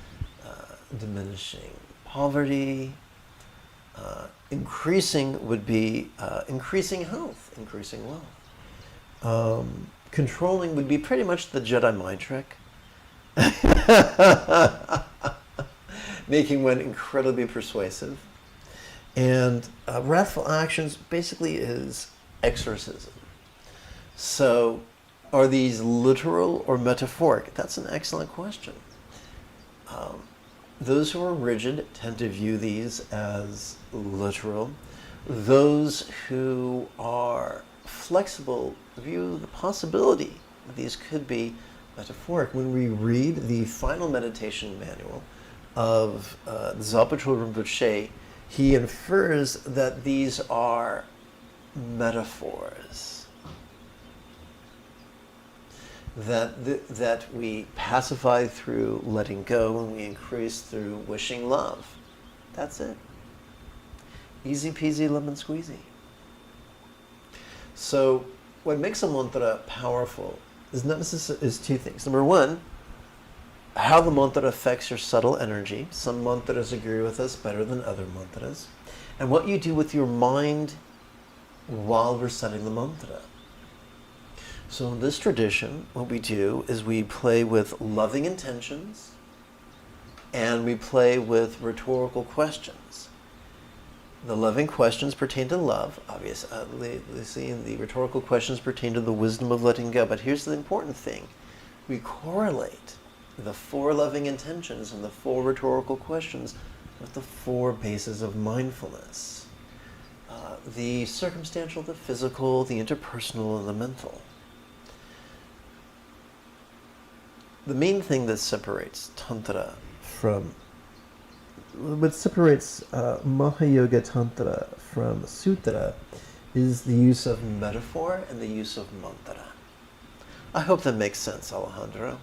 S1: diminishing poverty. Increasing would be increasing health, increasing wealth. Controlling would be pretty much the Jedi mind trick. Making one incredibly persuasive. And wrathful actions basically is exorcism. So are these literal or metaphoric? That's an excellent question. Those who are rigid tend to view these as literal. Those who are flexible view the possibility that these could be metaphoric. When we read the final meditation manual of Zalpatrul Rinpoche, he infers that these are metaphors. That we pacify through letting go and we increase through wishing love. That's it. Easy peasy lemon squeezy. So what makes a mantra powerful is two things. Number one, how the mantra affects your subtle energy. Some mantras agree with us better than other mantras. And what you do with your mind while reciting the mantra. So in this tradition, what we do is we play with loving intentions and we play with rhetorical questions. The loving questions pertain to love, obviously, and the rhetorical questions pertain to the wisdom of letting go. But here's the important thing. We correlate the 4 loving intentions and the 4 rhetorical questions with the 4 bases of mindfulness. The circumstantial, the physical, the interpersonal, and the mental. The main thing that separates Tantra from, what separates Mahayoga Tantra from Sutra is the use of metaphor and the use of mantra. I hope that makes sense, Alejandro.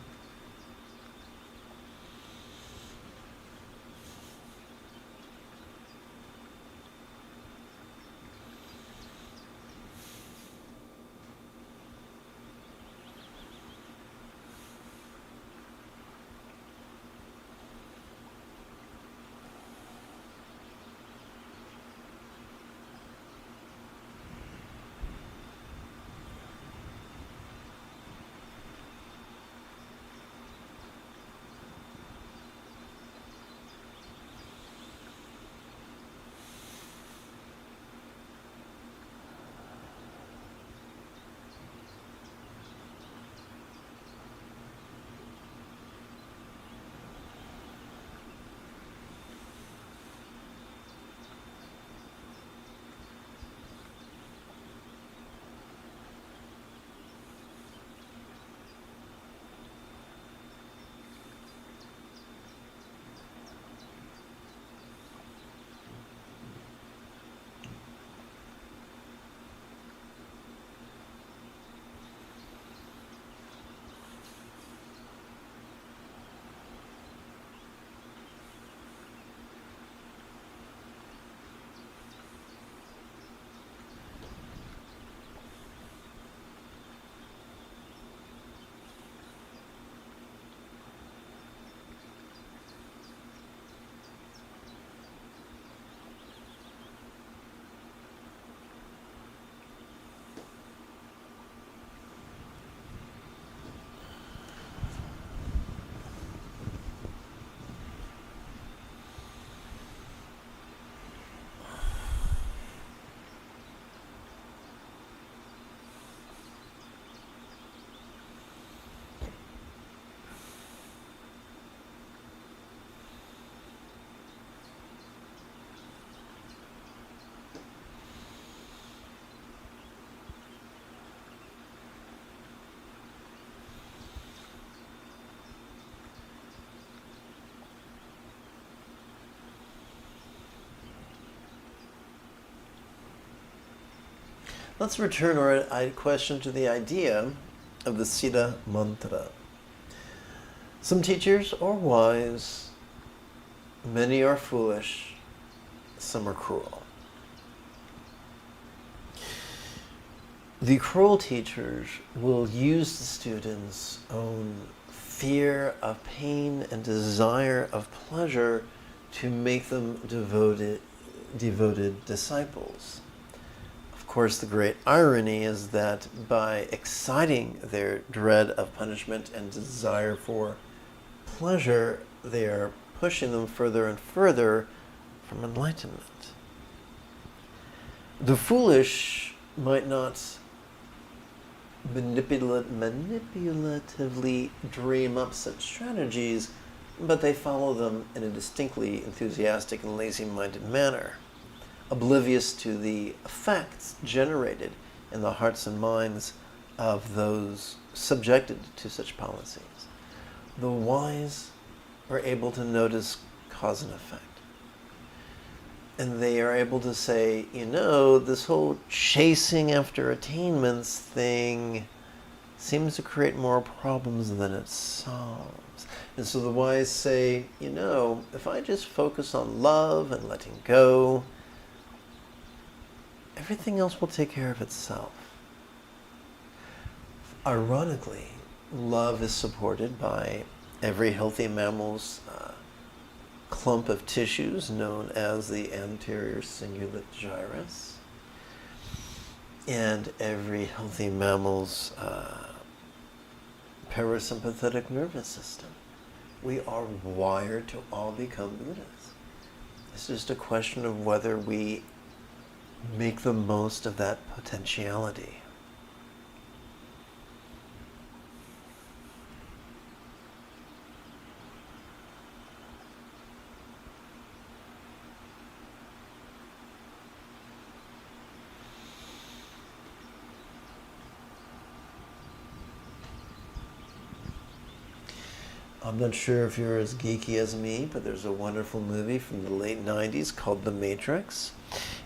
S1: Let's return our question to the idea of the Siddha mantra. Some teachers are wise, many are foolish, some are cruel. The cruel teachers will use the students' own fear of pain and desire of pleasure to make them devoted disciples. Of course, the great irony is that by exciting their dread of punishment and desire for pleasure, they are pushing them further and further from enlightenment. The foolish might not manipulatively dream up such strategies, but they follow them in a distinctly enthusiastic and lazy-minded manner, oblivious to the effects generated in the hearts and minds of those subjected to such policies. The wise are able to notice cause and effect. And they are able to say, you know, this whole chasing after attainments thing seems to create more problems than it solves. And so the wise say, you know, if I just focus on love and letting go, everything else will take care of itself. Ironically, love is supported by every healthy mammal's clump of tissues known as the anterior cingulate gyrus, and every healthy mammal's parasympathetic nervous system. We are wired to all become Buddhas. It's just a question of whether we make the most of that potentiality. I'm not sure if you're as geeky as me, but there's a wonderful movie from the late 90s called The Matrix.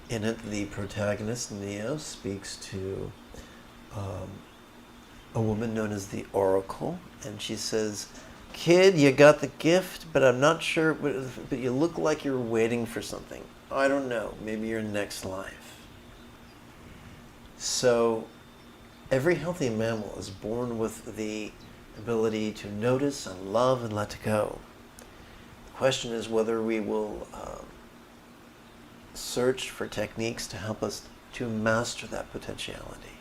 S1: In it, the protagonist, Neo, speaks to a woman known as the Oracle, and she says, "Kid, you got the gift, but I'm not sure, but you look like you're waiting for something. I don't know, maybe your next life." So every healthy mammal is born with the ability to notice and love and let go. The question is whether we will search for techniques to help us to master that potentiality.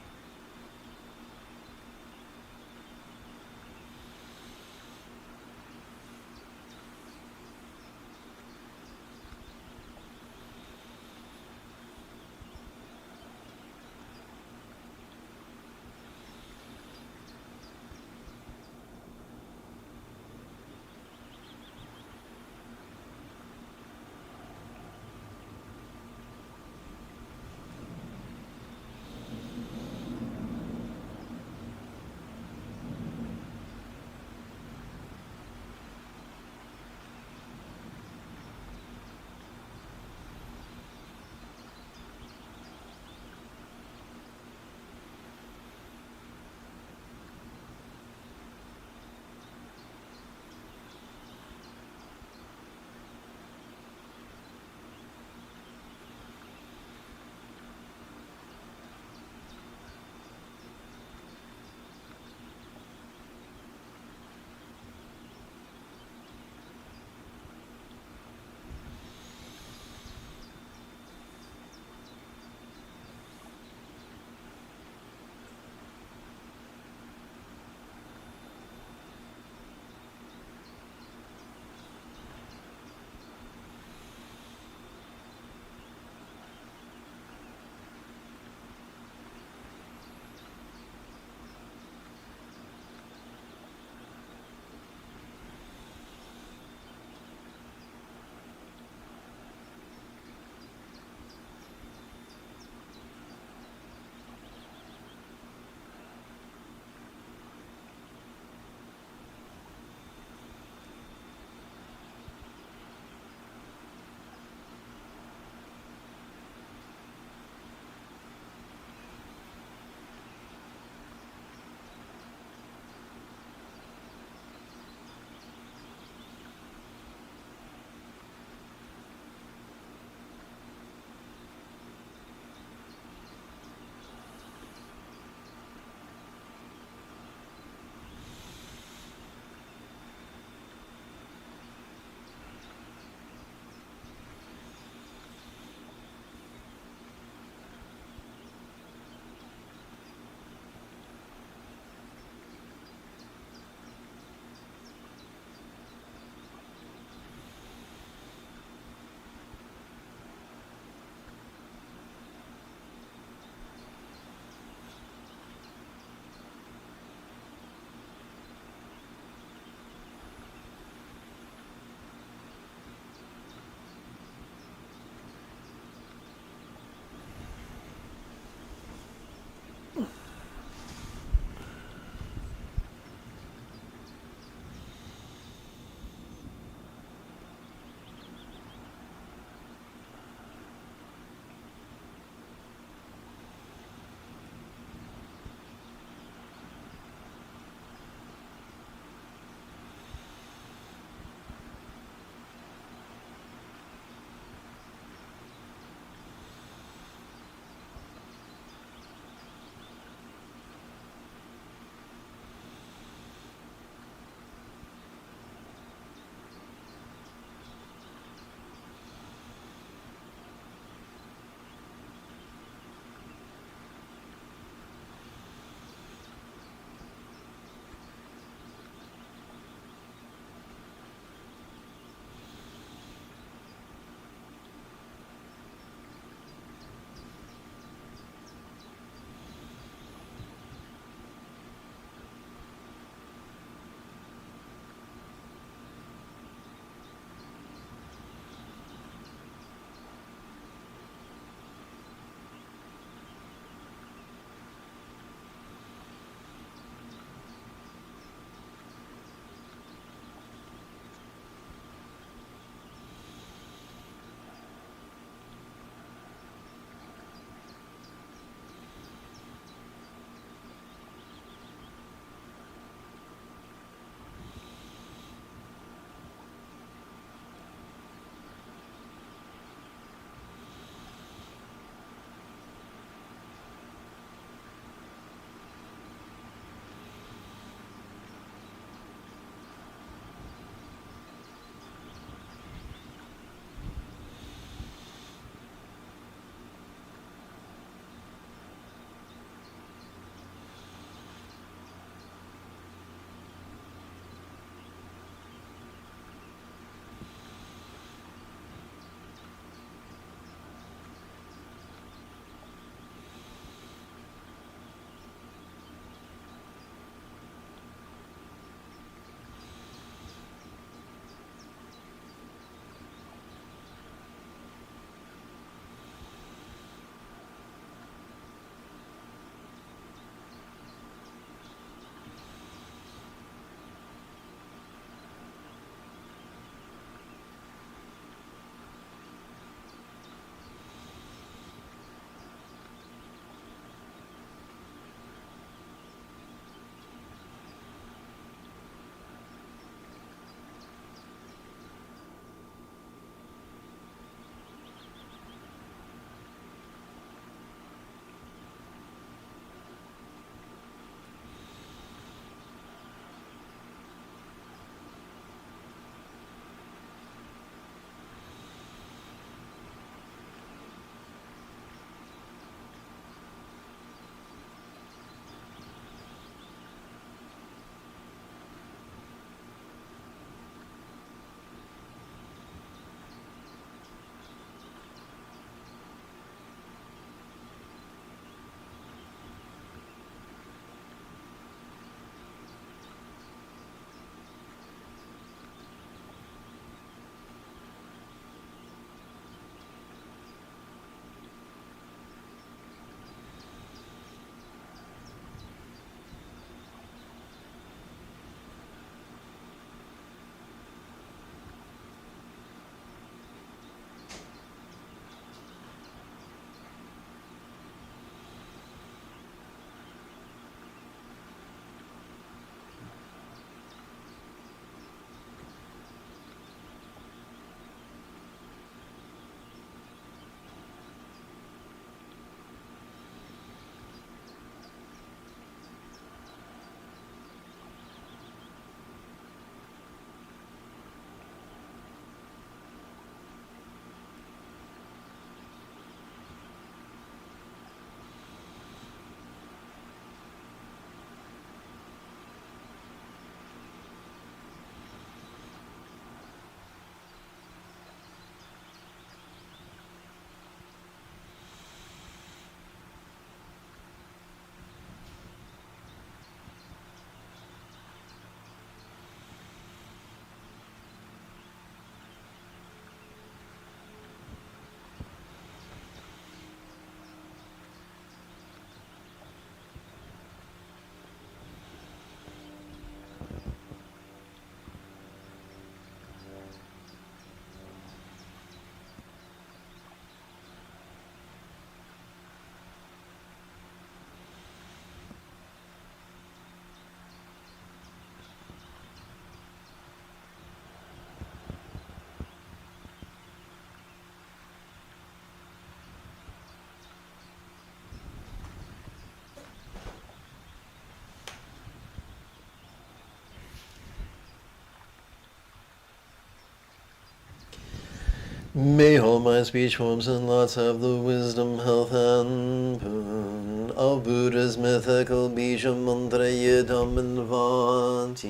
S1: May all my speech forms and lots have the wisdom, health, and boon of Buddha's mythical bija mantra yidam and vanti.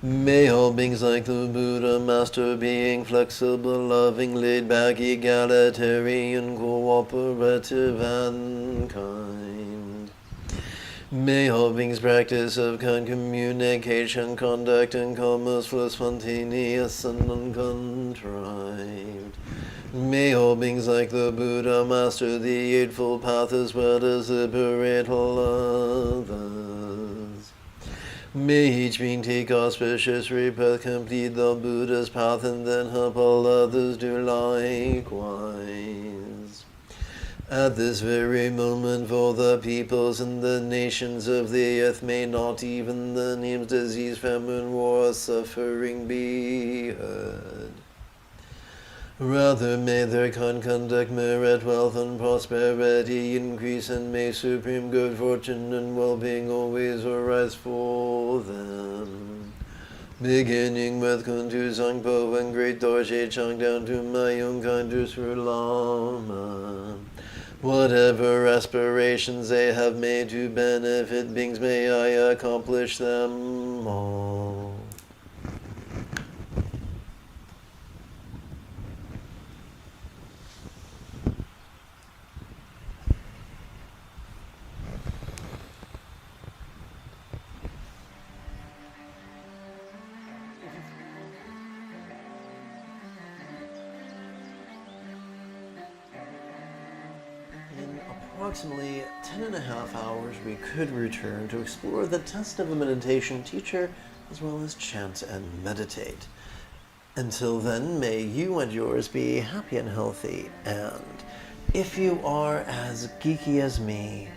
S1: May all beings like the Buddha, master being, flexible, loving, laid back, egalitarian, cooperative, and kind. May all beings practice of kind communication, conduct, and commerce flow spontaneous and uncontrived. May all beings like the Buddha master the Eightfold Path as well as liberate all others. May each being take auspicious rebirth, complete the Buddha's path, and then help all others do likewise. At this very moment, for the peoples and the nations of the earth, may not even the names disease, famine, war, suffering be heard. Rather may their kind conduct merit wealth and prosperity increase, and may supreme good fortune and well-being always arise for them. Beginning with Kuntu Zangpo and Great Dorje Chang down to my own kind Dusru Lama. Whatever aspirations they have made to benefit beings, may I accomplish them all. In approximately 10.5 hours, we could return to explore the test of a meditation teacher, as well as chant and meditate. Until then, may you and yours be happy and healthy, and if you are as geeky as me,